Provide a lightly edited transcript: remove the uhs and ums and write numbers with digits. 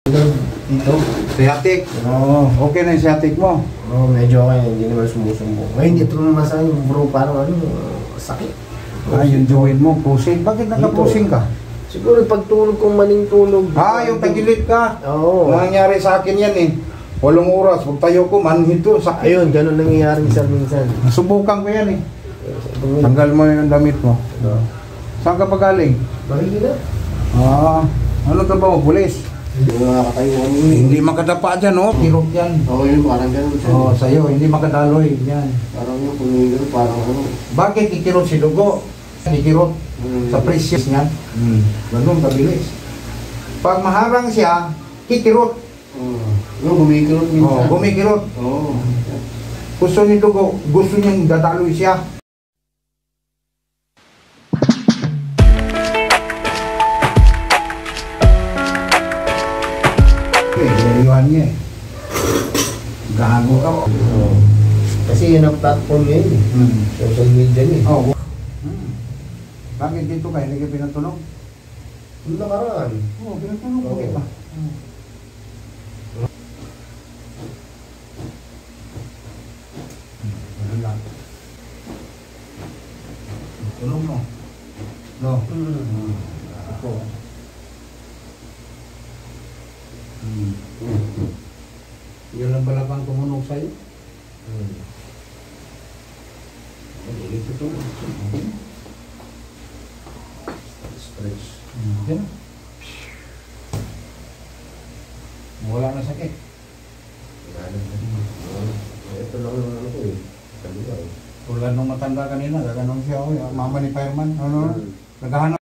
Dito. Sciatic? Oo. Okay na yung sciatic mo? Oo, medyo okay. Hindi naman sumusumbong. Ngayon, dito naman sa akin, bro, parang sakit. Yung joint mo, pusing. Bakit nagka-pusing ka? Siguro pagtulog kong maling tulog. Yung tagilid ka. Oo. Nangyari sa akin yan eh. 8 oras, pag tayo ko, manhito, sakit. Ayun, ganun nangyayari minsan. Nasubukan ko yan eh. Tanggal mo yung damit mo. Saan ka pa galing? Mahina. Ano trabaho mo? Pulis? Hindi mo nakakatayo. Hindi makadapa dyan, oh. Kirot yan. Oo, yun, parang ganun. Sa'yo, hindi makadaloy. Yan. Parang yung kumingin, parang ano. Bakit kikirot si dugo? Kikirot sa precious niyan. Ganun, kabilis. Pag maharang siya, kikirot. Gumikirot minsan. Gumikirot. Oo. Gusto ni dugo, gusto niyang dadaloy siya. Ginayuhan niya eh. Gago ka. Kasi yun ang platform niya yun eh. Social media niya eh. Bakit dito kayo? Hindi kayo pinatunog? Yung nakaraan. Pinatunog ko kita. Tunog mo. No. Ito. Yun lang pala pang tumunog sa'yo? Ulit ito. Stretch. Yan. Wala na sakit. Ito lang yung ano ko eh. Kaliwa eh. Tulad nung matanda kanina, gaganong siya. Mama ni fireman. Naghahanap.